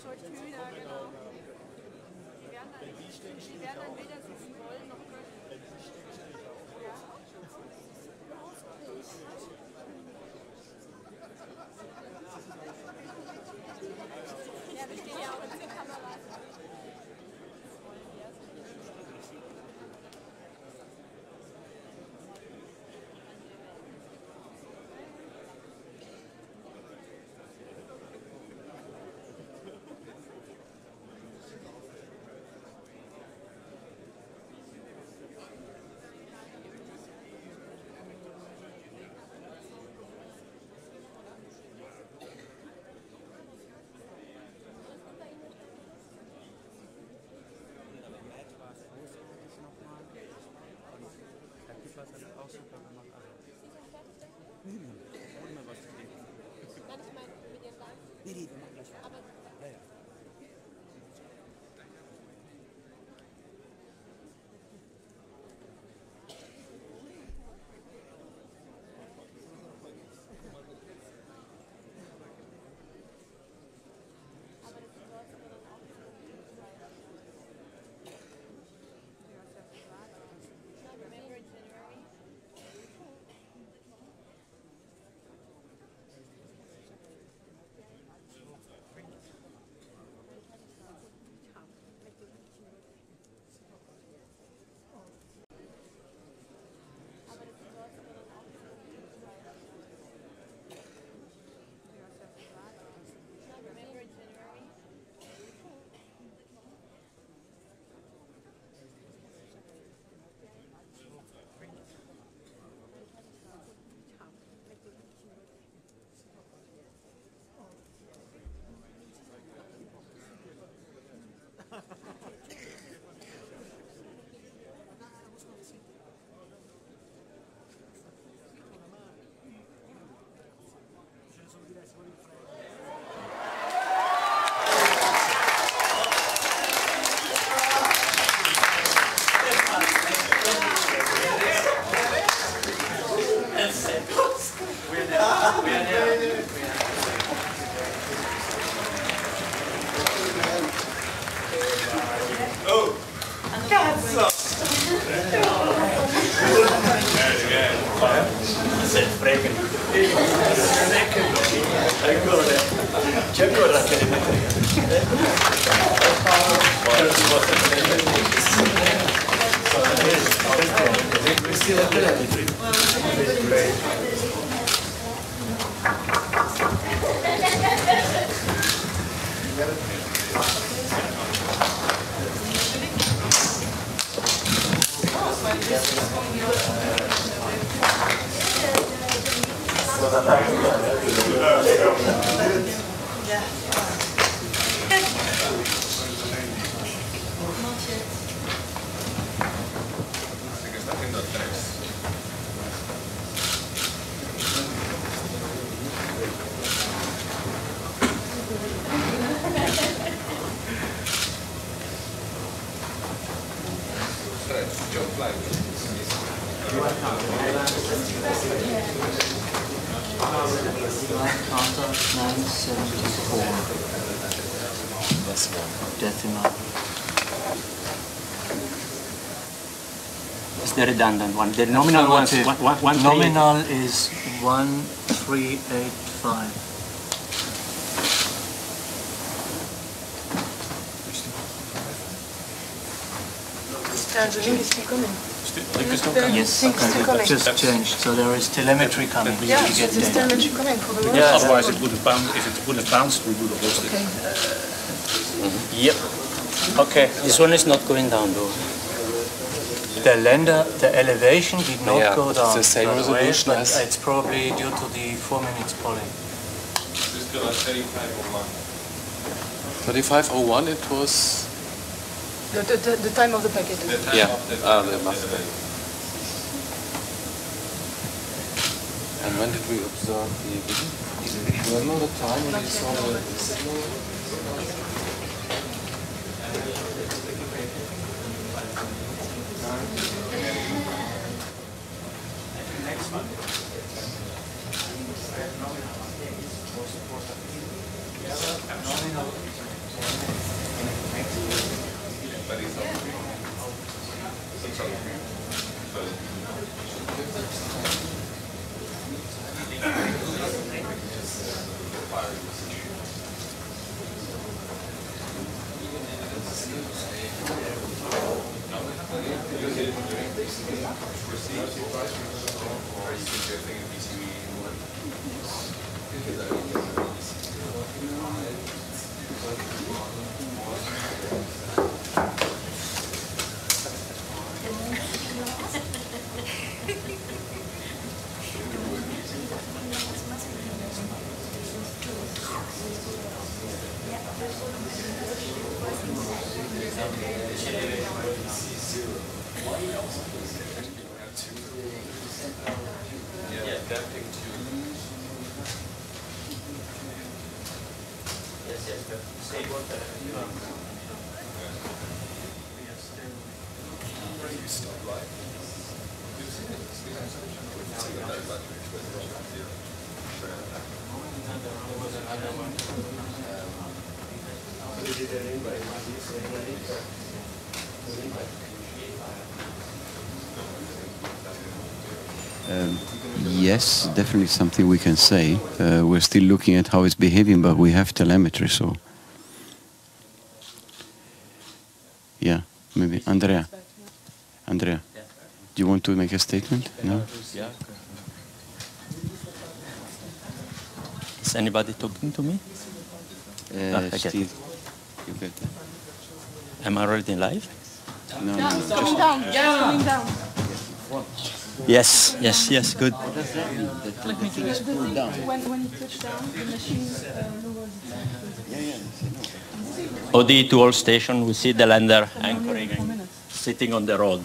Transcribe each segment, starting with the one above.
solche Hühner, genau. Die werden dann weder sitzen wollen noch können. Ja, wir stehen ja auch in der Kamera. The redundant one. The nominal one is nominal is 1385. Yes, just changed. So there is telemetry coming. Yeah, there's telemetry coming for the Yeah, otherwise it would have bounced. If it would have bounced, we would have lost it. Yep. Okay. This one is not going down though. The elevation did not go down. It's the same resolution as... It's probably due to the 4 minutes polling. 3501 it was... The time of the packet. Yeah, there must be. And when did we observe the... Remember the time when we saw the signal? Yes, definitely something we can say. We're still looking at how it's behaving, but we have telemetry, so... Yeah, maybe. Andrea. Andrea, do you want to make a statement? No? Is anybody talking to me? Steve, you get that. Am I already live? No, Down, no. going down, going down. Yes, yes, yes, good. What does that mean? That the thing is pulled down? When you touch down, the machine lowers itself. OD to all station, we see the lander anchoring, sitting on the road.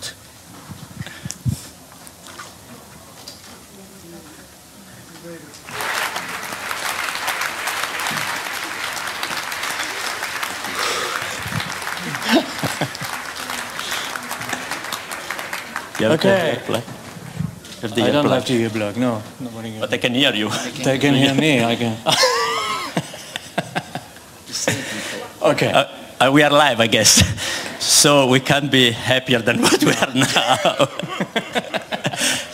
Okay. I don't have to earplug. earplug, no. Nobody can. But I can hear you. They can hear me, I can. Okay. We are live, I guess. So we can't be happier than what we are now.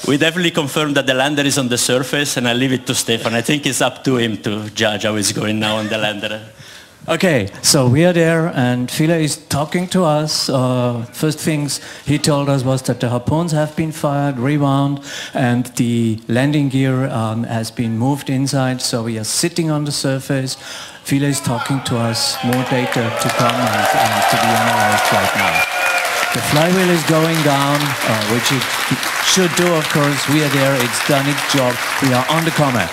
We definitely confirmed that the lander is on the surface, and I leave it to Stefan. I think it's up to him to judge how it's going now on the lander. Okay, so we are there, and Philae is talking to us. First things he told us was that the harpoons have been fired, rewound, and the landing gear has been moved inside, so we are sitting on the surface. Philae is talking to us, more data to come and to be analyzed right now. The flywheel is going down, which it should do, of course. We are there, it's done its job. We are on the Comet.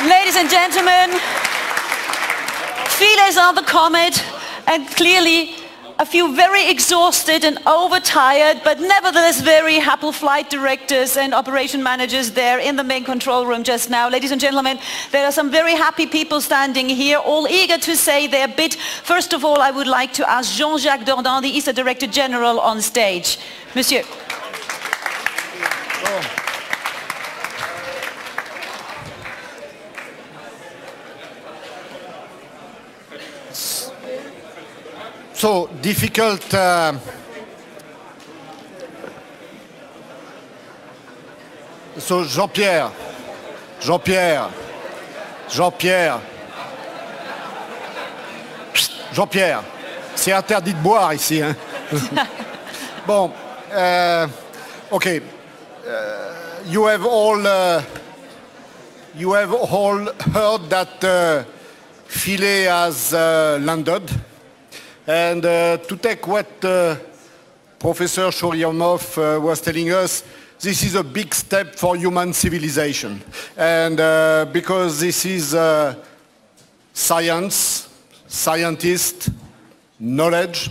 Ladies and gentlemen, Philae is on the Comet, and clearly a few very exhausted and overtired, but nevertheless very happy flight directors and operation managers there in the main control room just now. Ladies and gentlemen, there are some very happy people standing here, all eager to say their bit. First of all, I would like to ask Jean-Jacques Dordain, the ESA Director General, on stage. Monsieur. So difficult. So Jean-Pierre, c'est interdit de boire ici. Hein. Bon, okay. You have all heard that Philae has landed. And to take what Professor Churyumov was telling us, this is a big step for human civilization. And because this is science, scientist, knowledge,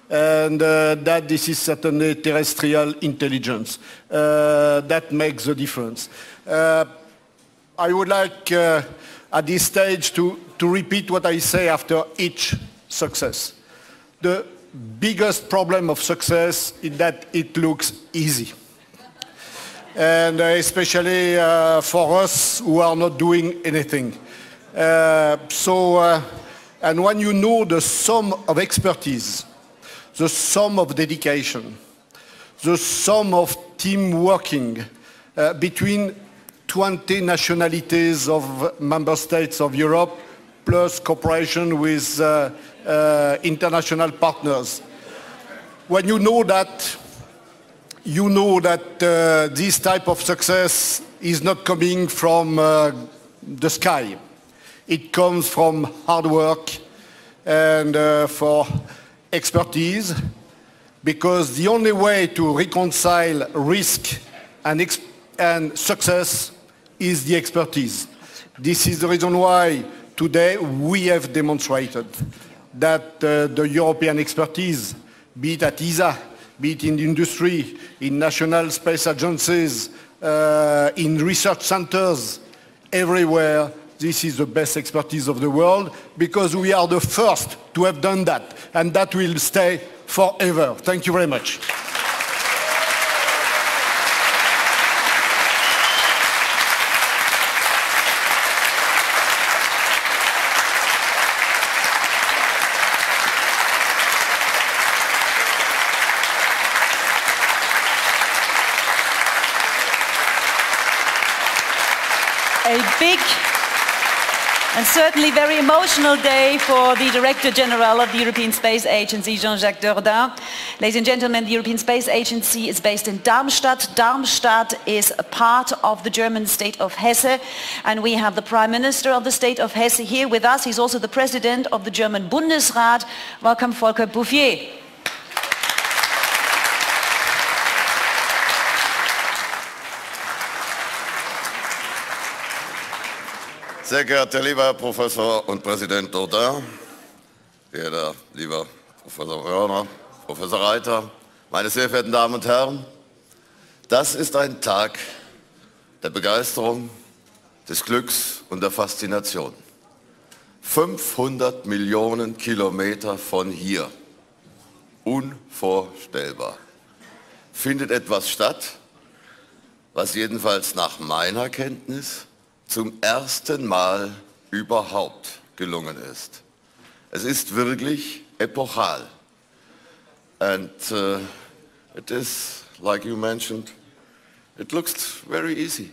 and that this is certainly terrestrial intelligence. That makes the difference. I would like at this stage to repeat what I say after each success. The biggest problem of success is that it looks easy. And especially for us who are not doing anything. And when you know the sum of expertise, the sum of dedication, the sum of team working between 20 nationalities of member states of Europe, plus cooperation with international partners. When you know that this type of success is not coming from the sky. It comes from hard work and for expertise, because the only way to reconcile risk and success is the expertise. This is the reason why today we have demonstrated that the European expertise, be it at ESA, be it in the industry, in national space agencies, in research centers, everywhere, this is the best expertise of the world, because we are the first to have done that, and that will stay forever. Thank you very much. A big and certainly very emotional day for the Director General of the European Space Agency, Jean-Jacques Dordain. Ladies and gentlemen, the European Space Agency is based in Darmstadt. Darmstadt is a part of the German state of Hesse, and we have the Prime Minister of the state of Hesse here with us. He's also the President of the German Bundesrat. Welcome, Volker Bouffier. Sehr geehrter lieber Professor und Präsident Dordain, verehrter lieber Professor Wörner, Professor Reiter, meine sehr verehrten Damen und Herren, das ist ein Tag der Begeisterung, des Glücks und der Faszination. 500 Millionen Kilometer von hier, unvorstellbar, findet etwas statt, was jedenfalls nach meiner Kenntnis zum ersten Mal überhaupt gelungen ist. Es ist wirklich epochal. And it is, like you mentioned, it looks very easy,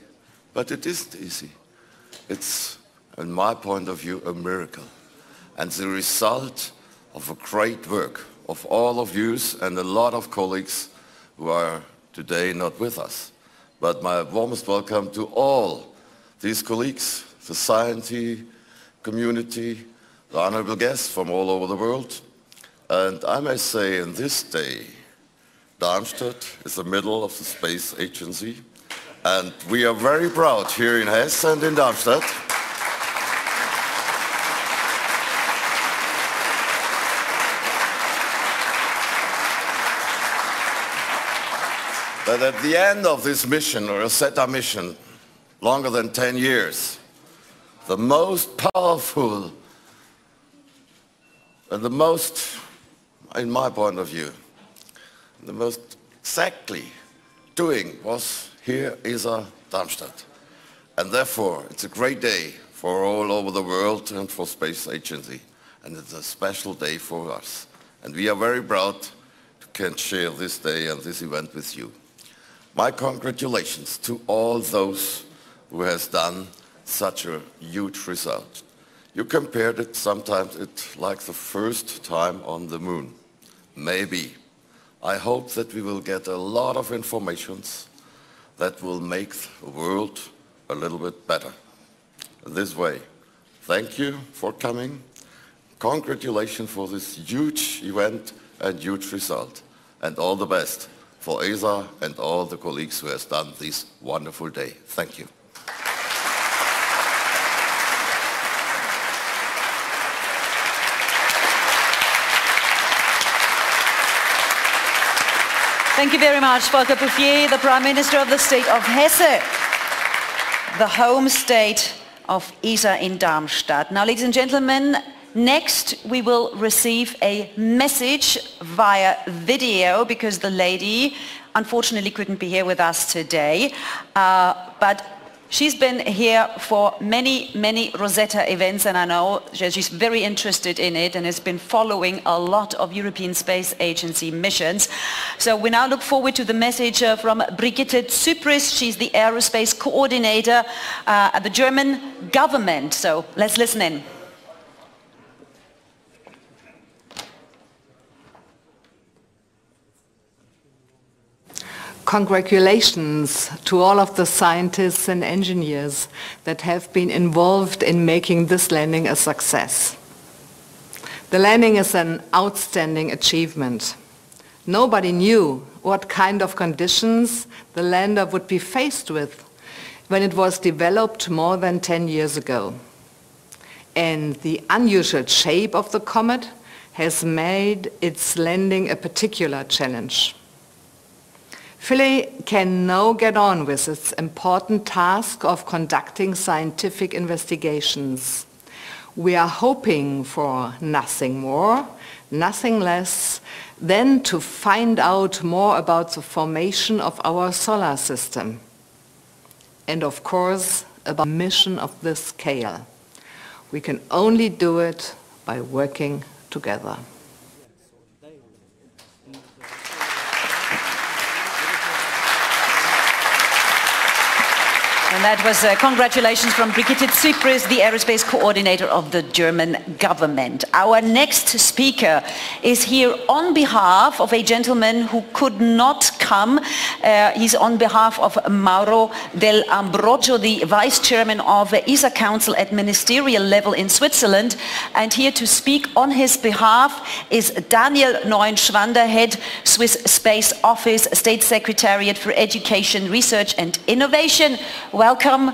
but it isn't easy. It's, in my point of view, a miracle. And the result of a great work of all of you and a lot of colleagues who are today not with us. But my warmest welcome to all these colleagues, the science community, the honorable guests from all over the world. And I may say in this day, Darmstadt is the middle of the space agency. And we are very proud here in Hesse and in Darmstadt that at the end of this mission, or Rosetta mission, longer than 10 years, the most powerful and the most, in my point of view, the most exactly doing was here ESA Darmstadt. And therefore, it's a great day for all over the world and for Space Agency. And it's a special day for us. And we are very proud to can share this day and this event with you. My congratulations to all those who has done such a huge result. You compared it sometimes like the first time on the moon. Maybe. I hope that we will get a lot of informations that will make the world a little bit better. This way, thank you for coming. Congratulations for this huge event and huge result. And all the best for ESA and all the colleagues who has done this wonderful day. Thank you. Thank you very much, Volker Bouffier, the Prime Minister of the state of Hesse, the home state of ESA in Darmstadt. Now, ladies and gentlemen, next we will receive a message via video because the lady unfortunately couldn't be here with us today, but she's been here for many Rosetta events, and I know she's very interested in it and has been following a lot of European Space Agency missions. So we now look forward to the message from Brigitte Zypris. She's the aerospace coordinator at the German government. So let's listen in. Congratulations to all of the scientists and engineers that have been involved in making this landing a success. The landing is an outstanding achievement. Nobody knew what kind of conditions the lander would be faced with when it was developed more than 10 years ago. And the unusual shape of the comet has made its landing a particular challenge. Philae can now get on with its important task of conducting scientific investigations. We are hoping for nothing more, nothing less than to find out more about the formation of our solar system. And of course, about a mission of this scale. We can only do it by working together. And that was congratulations from Brigitte Zypris, the aerospace coordinator of the German government. Our next speaker is here on behalf of a gentleman who could not come. He's on behalf of Mauro Del Ambrogio, the vice chairman of the ESA Council at ministerial level in Switzerland. And here to speak on his behalf is Daniel Neuenschwander, head Swiss Space Office, State Secretariat for Education, Research and Innovation. Welcome,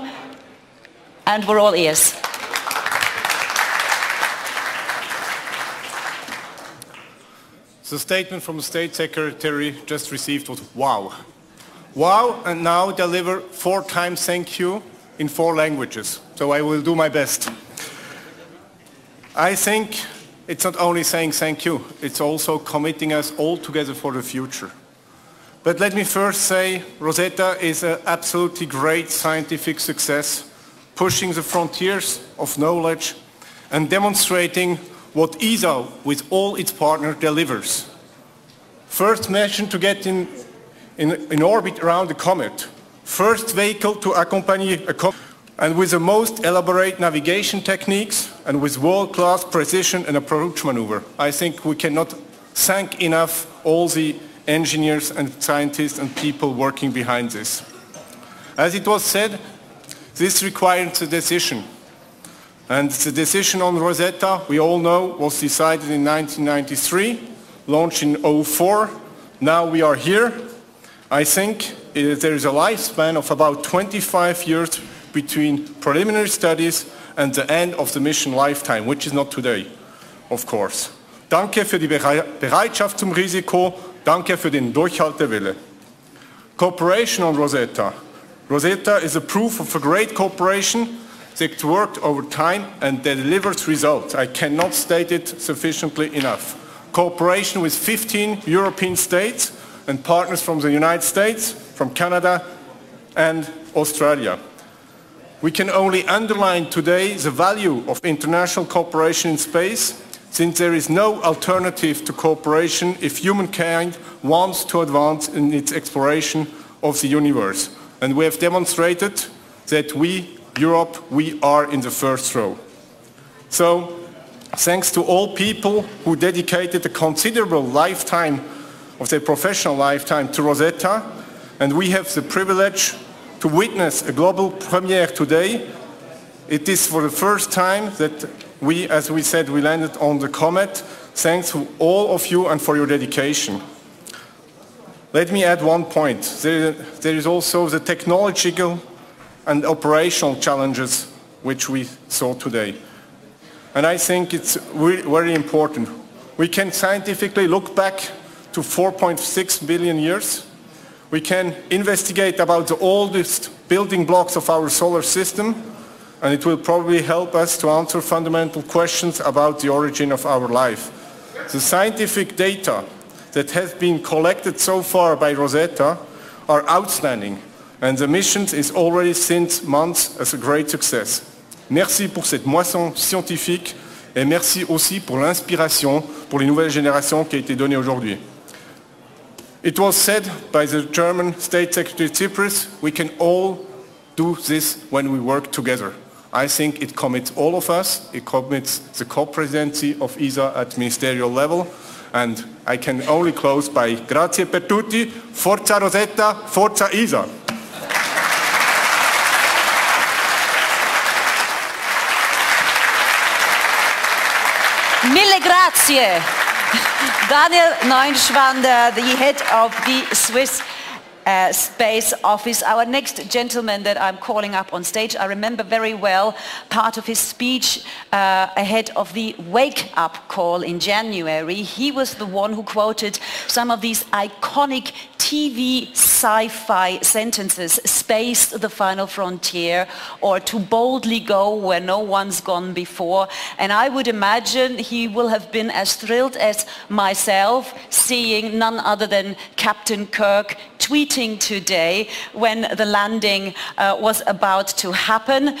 and we're all ears. The statement from the State Secretary just received was wow. Wow, and now deliver 4 times thank you in 4 languages. So I will do my best. I think it's not only saying thank you, it's also committing us all together for the future. But let me first say, Rosetta is an absolutely great scientific success, pushing the frontiers of knowledge and demonstrating what ESA, with all its partners, delivers. First mission to get in orbit around the comet. First vehicle to accompany a comet, and with the most elaborate navigation techniques and with world-class precision and approach maneuver. I think we cannot thank enough all the engineers and scientists and people working behind this. As it was said, this requires a decision. And the decision on Rosetta, we all know, was decided in 1993, launched in 2004. Now we are here. I think there is a lifespan of about 25 years between preliminary studies and the end of the mission lifetime, which is not today, of course. Danke für die Bereitschaft zum Risiko. Danke für den Durchhaltewille. Cooperation on Rosetta. Rosetta is a proof of a great cooperation that worked over time and that delivers results. I cannot state it sufficiently enough. Cooperation with 15 European states and partners from the United States, from Canada and Australia. We can only underline today the value of international cooperation in space, since there is no alternative to cooperation if humankind wants to advance in its exploration of the universe. And we have demonstrated that we, Europe, we are in the first row. So, thanks to all people who dedicated a considerable lifetime of their professional lifetime to Rosetta, and we have the privilege to witness a global premiere today. It is for the first time that we, as we said, we landed on the Comet. Thanks to all of you and for your dedication. Let me add one point. There is also the technological and operational challenges which we saw today. And I think it's very important. We can scientifically look back to 4.6 billion years. We can investigate about the oldest building blocks of our solar system, and it will probably help us to answer fundamental questions about the origin of our life. The scientific data that has been collected so far by Rosetta are outstanding, and the mission is already since months as a great success. Merci pour cette moisson scientifique et merci aussi pour l'inspiration pour les nouvelles générations qui a été donnée aujourd'hui. It was said by the German State Secretary Zypris, we can all do this when we work together. I think it commits all of us, it commits the co-presidency of ESA at ministerial level, and I can only close by grazie per tutti, forza Rosetta, forza ESA. Mille grazie. Daniel Neuenschwander, the head of the Swiss Space Office. Our next gentleman that I'm calling up on stage, I remember very well part of his speech ahead of the wake-up call in January. He was the one who quoted some of these iconic TV sci-fi sentences, space the final frontier, or to boldly go where no one's gone before. And I would imagine he will have been as thrilled as myself seeing none other than Captain Kirk tweeting today when the landing was about to happen.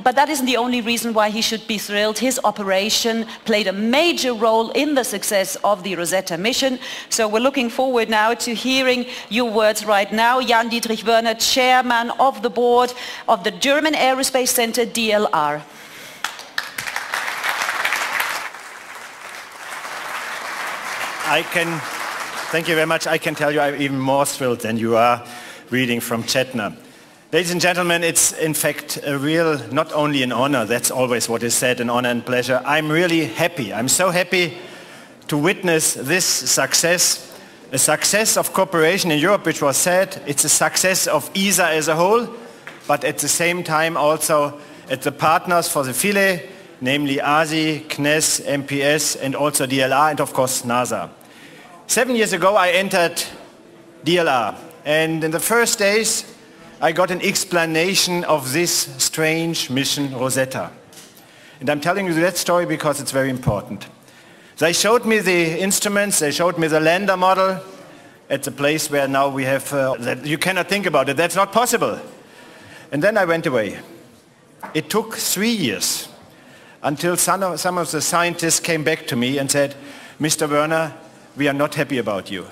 But that isn't the only reason why he should be thrilled. His operation played a major role in the success of the Rosetta mission. So we're looking forward now to hearing your words right now. Jan-Dietrich Werner, chairman of the board of the German Aerospace Center, DLR. Thank you very much. I can tell you I'm even more thrilled than you are reading from Chetna. Ladies and gentlemen, it's in fact a real, not only an honor, that's always what is said, an honor and pleasure. I'm really happy. I'm so happy to witness this success, a success of cooperation in Europe, which was said. It's a success of ESA as a whole, but at the same time also at the partners for the Philae, namely ASI, CNES, MPS, and also DLR, and of course NASA. 7 years ago I entered DLR, and in the first days I got an explanation of this strange mission Rosetta. And I'm telling you that story because it's very important. They showed me the instruments, they showed me the lander model at the place where now we have, that you cannot think about it, that's not possible. And then I went away. It took 3 years until some of the scientists came back to me and said, Mr. Werner, we are not happy about you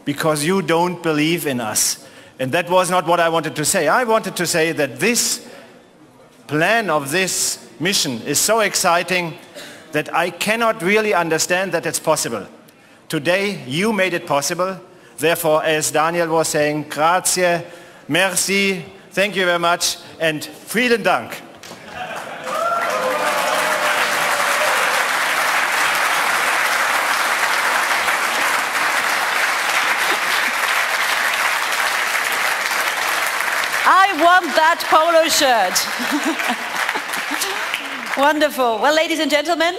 because you don't believe in us. And that was not what I wanted to say. I wanted to say that this plan of this mission is so exciting that I cannot really understand that it's possible. Today you made it possible. Therefore, as Daniel was saying, grazie, merci, thank you very much, and vielen Dank. I want that polo shirt. Wonderful. Well, ladies and gentlemen,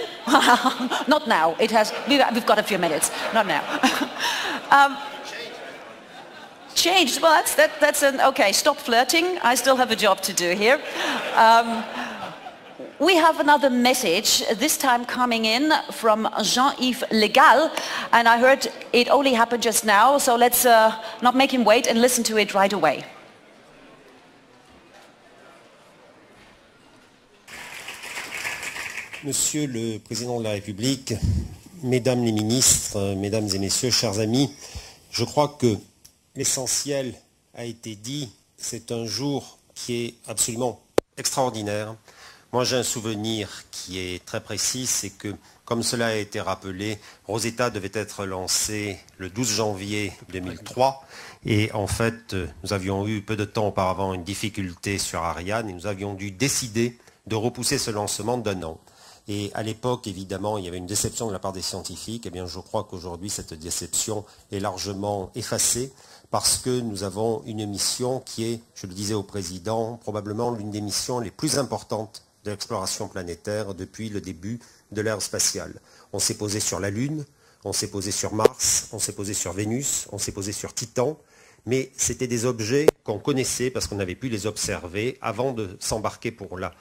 not now. We've got a few minutes. Not now. Changed. Well, okay. Stop flirting. I still have a job to do here. We have another message, this time coming in from Jean-Yves Legal, and I heard it only happened just now, so let's not make him wait and listen to it right away. Monsieur le Président de la République, Mesdames les ministres, Mesdames et Messieurs, chers amis, je crois que l'essentiel a été dit. C'est un jour qui est absolument extraordinaire. Moi, j'ai un souvenir qui est très précis, c'est que, comme cela a été rappelé, Rosetta devait être lancée le 12 janvier 2003. Et en fait, nous avions eu peu de temps auparavant une difficulté sur Ariane et nous avions dû décider de repousser ce lancement d'1 an. Et à l'époque, évidemment, il y avait une déception de la part des scientifiques. Eh bien, je crois qu'aujourd'hui, cette déception est largement effacée parce que nous avons une mission qui est, je le disais au Président, probablement l'une des missions les plus importantes de l'exploration planétaire depuis le début de l'ère spatiale. On s'est posé sur la Lune, on s'est posé sur Mars, on s'est posé sur Vénus, on s'est posé sur Titan, mais c'était des objets qu'on connaissait parce qu'on avait pu les observer avant de s'embarquer pour là.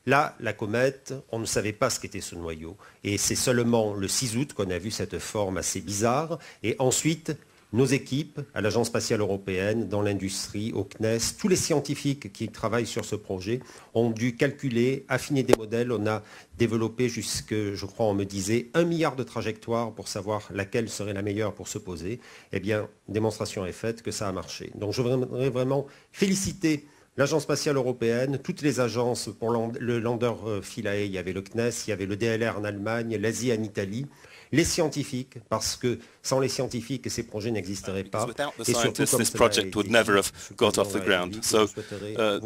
Là, la comète, on ne savait pas ce qu'était ce noyau. Et c'est seulement le 6 août qu'on a vu cette forme assez bizarre. Et ensuite, nos équipes, à l'Agence spatiale européenne, dans l'industrie, au CNES, tous les scientifiques qui travaillent sur ce projet ont dû calculer, affiner des modèles. On a développé jusque, je crois, on me disait, 1 milliard de trajectoires pour savoir laquelle serait la meilleure pour se poser. Eh bien, démonstration est faite que ça a marché. Donc je voudrais vraiment féliciter l'Agence spatiale européenne, toutes les agences pour le lander Philae, il y avait le CNES, il y avait le DLR en Allemagne, l'Asie en Italie, les scientifiques, parce que sans les scientifiques, ces projets n'existeraient pas. Without the scientists, this project would never have got off the ground. So,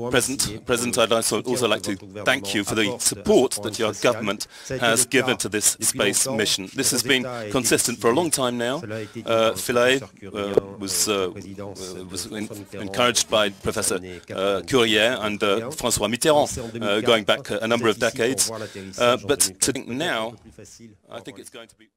President, I'd also like to thank you for the support that your government has given to this space mission. This has been consistent for a long time now. Philae was encouraged by Professor Curie and François Mitterrand going back a number of decades. But to think now, I think it's going to be